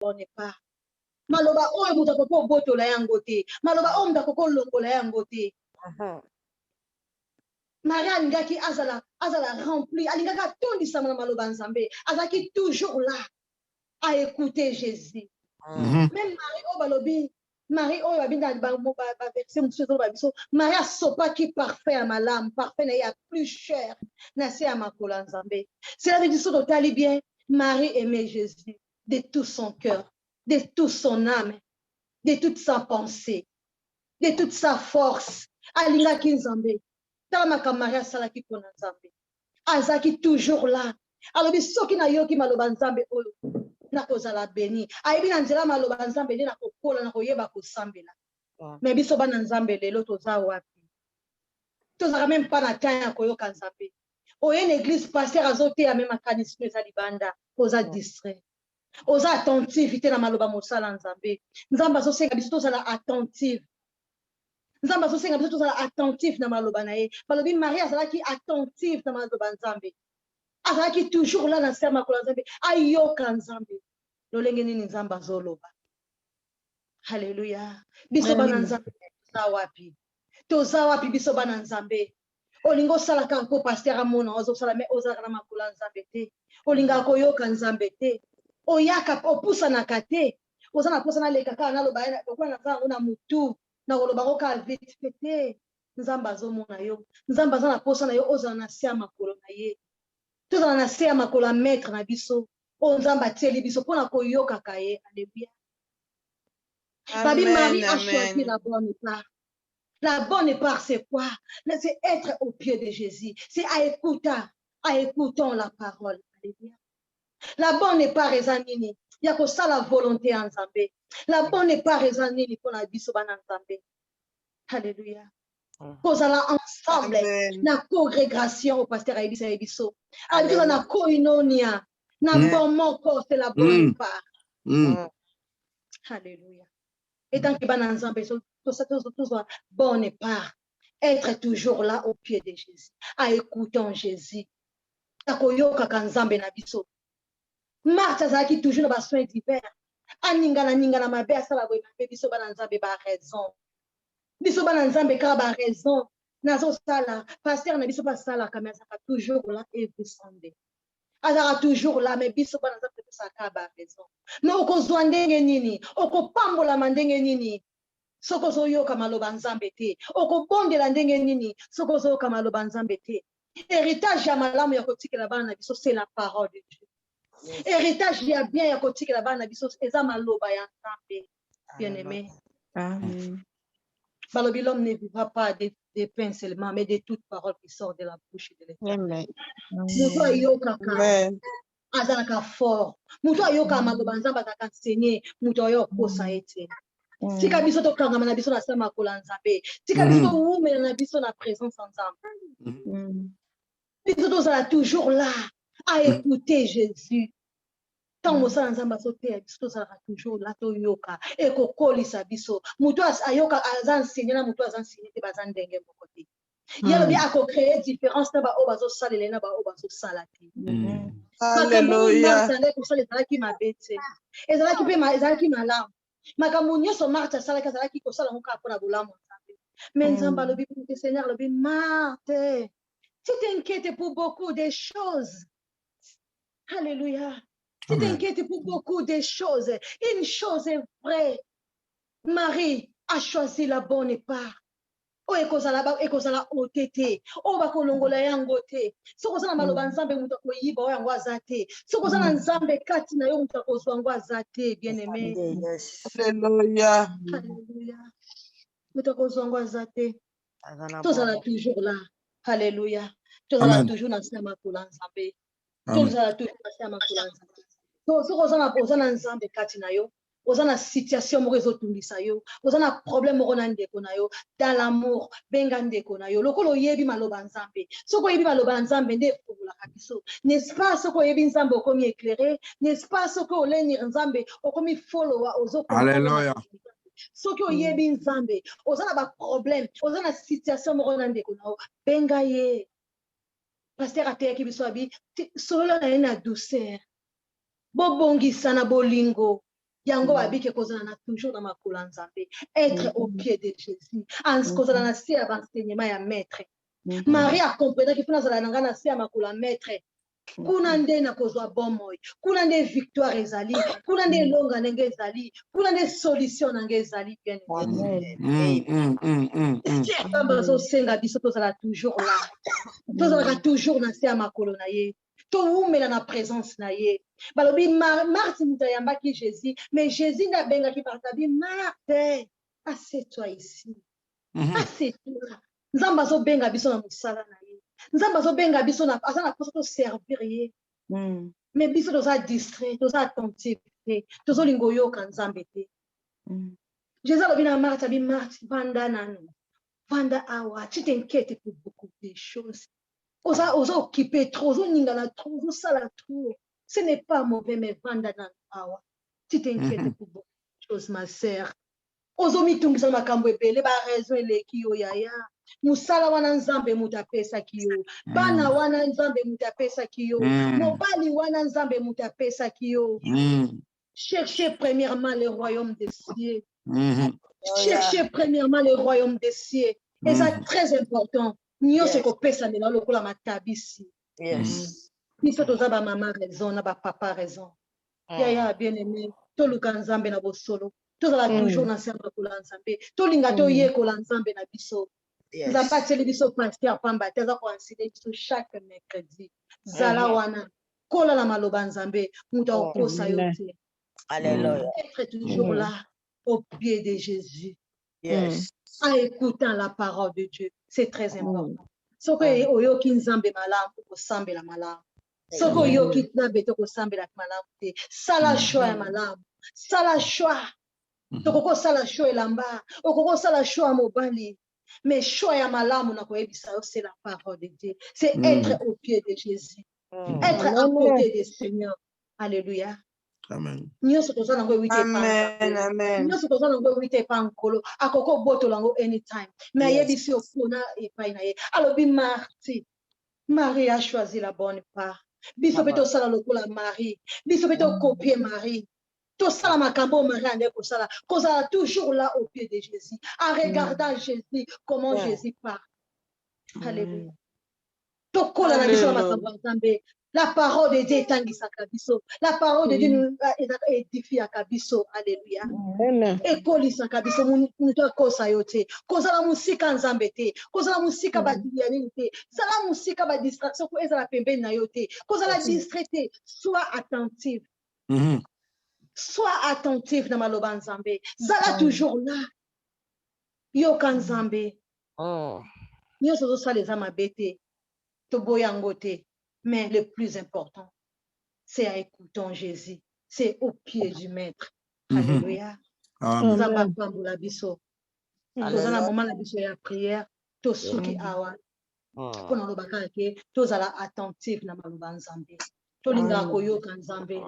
bonne part. Maloba oyo muta koko botola yango te. Maloba oyo muta koko longola yango te. Marie alingaki azala rempli, alingaka tondisa na maloba nzambe, azaki toujours là à écouter Jésus. Même Marie oyo balobi, Marie oyo babinda ba verset mususu ba biso, Marie asopaki parfait à malamu, parfait na ya plus cher na se ya makola nzambe. Cela veut dire que totali bien, Marie aimait Jésus de tout son cœur, de toute son âme, de toute sa pensée, de toute sa force. Alingaki nzambe. Tamaka Maria salaki pona nzambe. Azaki toujours là. Alobi soki na yoki maloba nzambe oyo na kozala béni. Ayebi na nzela maloba nzambe na kokola na koyeba kosambela. Mais biso bana nzambe lelo toza wapi? Tozaka même pas na temps ya koyoka nzambe. Oye l'église pasteur azote ya même makanisi eza libanda, oza distrait. Oza attentivité na maloba mosala nzambe. Nzamba azosenga biso tozala attentive. Nzamba azosenga biso tozala attentif na maloba na ye. Balobi Marie azalaki attentif na maloba nzambe. Azalaki toujours là na se makola nzambe. Ayoka nzambe. Lolenge nini nzamba azoloba. Hallelujah. Biso bana nzambe toza wapi? Toza wapi biso bana nzambe? Olingo salaka ko pasteur amona ozosala me ozala na makola nzambe te. Olinga koyoka nzambe te. Oyaka opusa na kate. Ozana posa na leka kana loba kwa na zango na mutu. Na koloba koka vite fete nzamba azomona yo nzamba azana posa na yo ozala na se ya makolo na ye tozala na se ya makolo maître na biso o nzamba tieli biso mpona koyokaka ye. Alléluia. Babi Marie a choisi la bonne part. La bonne part c'est quoi? C'est être au pied de Jésus, c'est à écoutons la parole. Alléluia. La bonne part eza nini? Ya kosala volonté ya nzambe. La bonne part eza nini mpona biso bana nzambe? Alléluia. Kozala ensemble na congrégation au pasteur Aïbisa Ebiso. Alléluia na koinonia na bomoko c'est la bonne part. Alléluia. Et tant que bana nzambe tout ça bonne part. Être toujours là au pied de Jésus, à écoutant Jésus. Na koyoka kanzambe na biso. Marthe azaki toujours na besoin divers. Aninga na mabe asala boye mabe biso bana nzambe ba raison. Biso bana nzambe ka ba raison. Nazo sala pasteur na biso ba sala ka mais azaka toujours là every Sunday. Azaka toujours là mais biso bana nzambe sa ka ba raison. Na okozwa ndenge nini? Okopambola mandenge nini? Soko zoyoka maloba nzambe te. Okobondela ndenge nini? Soko zoyoka maloba nzambe te. Héritage ya malamu ya kotikela bana biso c'est la parole de Dieu. Héritage ya bien ya kotikela bana biso eza maloba ya nzambe. Bien-aimé. Amen. Balobi l'homme ne vivra pas de pain seulement, mais de toute parole qui sort de la bouche de l'Éternel. Mutu ayoka ka azalaka fort. Mutu ayoka maloba nzambe azalaka enseigné. Mutu ayo kosa ete. Tika biso tokangama na biso na se makola nzambe. Tika biso toumela na biso na présence nzambe. Biso tozala toujours là à écouter Jésus. Tant mosala nzamba sote ya biso tozalaka toujours là toyoka ekokolisa biso mutu ayoka aza enseigné na mutu aza enseigné te baza ndenge moko te yalobi akocréer différence na baoyo bazosalela na baoyo bazosala te. Alléluia. Kosala ezalaki mabe te ezalaki mpe ezalaki malamu makambo nyonso Marthe asalaki azalaki kosala ngo kaka mpona bolamu nzambe mais nzambe alobi Seigneur alobi Marthe tu t'inquiètes pour beaucoup de choses. Alléluia. Tu t'inquiètes pour beaucoup de choses. Une chose est vraie. Marie a choisi la bonne part. O ekozala otete. O bakolongola yango te. Soko zana maloba nzambe mutu koyiba o yango azate. Soko zana nzambe kati na yo mutu kozwa yango azate, bien-aimé. Alléluia. Alléluia. Mutu kozwa yango azate. Tozala toujours là. Alléluia. Tozala toujours na se makola nzambe. Tozala toujours na se makola nzambe. Soko ozana nzambe kati na yo, ozana situation moko ezotungisa yo, ozana problème moko na ndeko na yo, dans l'amour, benga ndeko na yo, lokolo oyebi maloba nzambe. Soko oyebi maloba nzambe nde efungolaka biso. N'est-ce pas soko oyebi nzambe okomi éclairé? N'est-ce pas soko oleni nzambe okomi follower ozokomprendre? Alléluia. Soki oyebi nzambe, ozana ba problème, ozana situation moko na ndeko na yo, benga ye. Pasteur ateyaki biso abi, solo na ye na douceur. Bobongisa na bolingo yango babike kozala na toujours na makolo ya Nzambe, être au pied de Jésus, kozala na se ya baenseignement ya maître. Marie akomprenaki mpona azala na nga na se ya makolo ya maître, kuna nde na kozwa bomoi, kuna nde victoire ezali, kuna nde elonga ndenge ezali, kuna nde solution na nge ezali. Bien bazosenga biso tozala toujours là, tozalaka toujours na se ya makolo na ye, towumela na présence na ye. Balobi Marthe moto ayambaki Jésus, mais Jésus nde abengaki Barthe, Marthe, assieds-toi ici, assieds-toi. Nzambe azobenga biso na mosala na ye, Nzambe azobenga biso aza na posa toservir ye, mais biso toza distrait, toza attentif te, tozolinga oyoka Nzambe te. Jésus alobi na Marthe, Marthe, vanda nanu, vanda awa, tu t'inquiètes pour beaucoup de choses. Oza occupé trop, ozoningana trop, ozosala trop. Ce n'est pas mauvais, mais vanda nanu awa, tu t'inquiètes pour beaucoup de choses, ma sœur. Ozomitungisa makambo ebele ba raison eleki yo yaya. Musala wana Nzambe mutu apesaki yo, bana wana Nzambe mutu apesaki yo, mobali wana Nzambe mutu apesaki yo. Cherchez premièrement le royaume des cieux. Cherchez premièrement le royaume des cieux. Et c'est très important. Nyonso kopesa ndela lokola matabisi. Biso toza ba mama raison na ba papa raison. Yaya bien-aimé, toluka Nzambe na bosolo. Tozala toujours na se ya makolo ya Nzambe, tolinga toyekola Nzambe na biso. Nzambe atieli biso pasteur pamba te aza koenseigne biso chaque mercredi. Zala wana kola na maloba Nzambe, mutu akokosa yo te. Alléluia. Être toujours là au pied de Jésus, en écoutant la parole de Dieu, c'est très important. Soko oyoki Nzambe malamu okosambela malamu, soko oyoki Nzambe te okosambela malamu te. Sala choix ya malamu, sala choix. Tokoko sala choix elamba, okoko sala choix mobali, mais choix ya malamu na koyebisa yo, c'est la parole de Dieu, c'est être au pied de Jésus, être à côté du Seigneur. Alléluia. Amen. Nyonso toza nango wite Amen. nyonso toza nango wite pa nkolo akoko botola ngo anytime, mais ayebisi yo mpona epai na ye. Alobi Marie a choisi la bonne part. Biso mpe tosala lokola Marie, biso mpe tokopie Marie. Tosala makambo Marie ande kosala, kozala toujours là au pied de Jésus, en regardant Jésus, comment Jésus parle. Alléluia. Tokola na biso na makambo ya Nzambe. La parole de Dieu etangisaka biso. La parole de Dieu nous édifiaka biso. Alléluia. Ekolisaka biso mutu akosa yo te. Kozala musika Nzambe te. Kozala musika badulia nini te. Zala musika ba distraction ko ezala pembeni na yo te. Kozala distraité. Sois attentif. Sois attentif na maloba Nzambe. Zala toujours là. Yoka Nzambe. Nyonso tozosala eza mabe te. Toboya yango te. Mais le plus important, c'est à écouter Jésus. C'est au pied du maître. Alléluia. Nzamba pambola biso. Tozala moment na biso ya prière. Tosuki awa. Pona lobaka ke tozala attentif na maloba Nzambe. Tolinga koyoka Nzambe.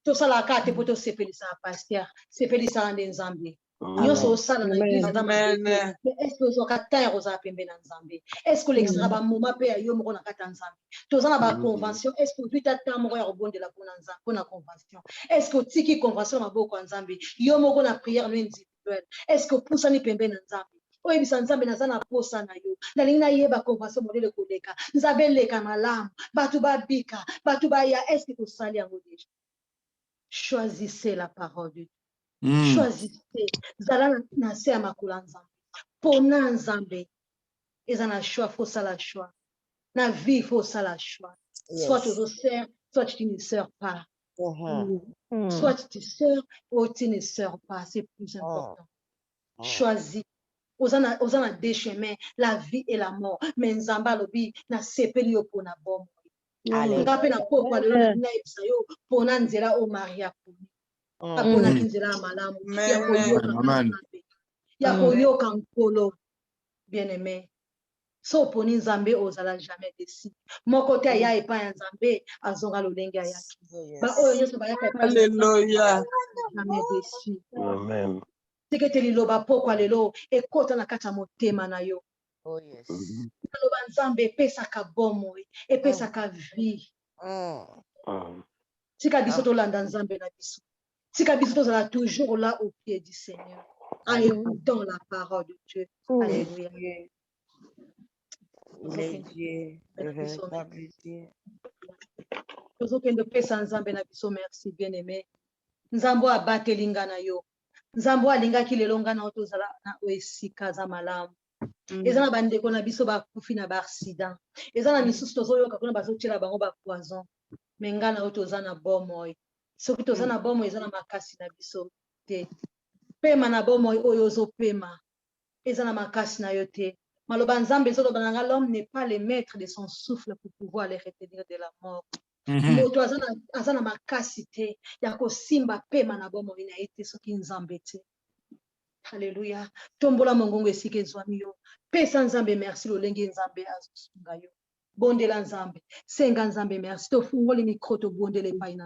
Tosala ka te po tosepelisa pasteur. Sepelisa nde Nzambe. Nyonso osala na église na mabe. Est-ce que ozoka temps oza pembe na Nzambe? Est-ce que l'extra ba moment pe ya yo moko na kata Nzambe? Tozana ba convention. Est-ce que tu t'attends moko ya robondela pona Nzambe pona convention? Est-ce que tiki convention maboko ya Nzambe? Yo moko na prière no individuelle. Est-ce que pusani pembe na Nzambe? Oyebisa Nzambe naza na posa na yo. Nalingi nayeba convention modele koleka. Nzambe leka malamu. Batu babika. Batu baya. Est-ce que tosali yango déjà? Choisissez la parole de Dieu. Choisissez. Zala na se ya makolo ya Nzambe. Pona Nzambe. Eza na choix, faut ça la choix. Na vie, faut ça la choix. Soit tu te sers, soit tu ne sers pas. Soit tu sers ou tu ne sers pas. C'est plus important. Choisis. Osana deux chemins, la vie et la mort. Mais Nzamba lobi na sepeli yo pona bomo. Ngape na pokwa lelo na ebisa yo pona nzela o Maria poni. Apona kinzela malamu. Ya koyoka nkolo. Bien-aimé. So poni Nzambe ozala jamais déçu. Moko te ya epa ya Nzambe azonga lolenge ayaki. Ba oyo nyonso bayaka epa. Alléluia. Jamais déçu. Amen. Tikete liloba pokwa lelo ekota na kata motema na yo. Oh yes. Loba Nzambe epesaka bomoi, epesaka vie. Tika biso tolanda Nzambe na biso. tika biso tozala toujours là au pied du Seigneur en écoutant la parole de Dieu. Alléluia. Les dieux. tozokende kopesa nzambe na biso merci bien aimé nzambe abateli nga na yo nzambe alingaki lelo nga na yo tozala na esika za malamu eza na bandeko na biso bakufi na baaccident eza na misusu tozoyoka kuna bazotiela bango bapoison me nga na yo toza na bomoi soki toza na bomoi eza na makasi na biso te pema na bomoi oyo ozopema eza na makasi na yo te maloba nzambe ezoloba na nga l'homme n'est pas le maître de son souffle pour pouvoir les retenir de la mort moto aza na makasi te ya kosimba pema na bomoi na ye te soki nzambe te Alléluia. Tombola mongongo esika ezwami yo. Pesa nzambe merci lolenge nzambe azosunga yo. Bondela nzambe. Senga nzambe merci. Tofungoli mikro to bondele paina.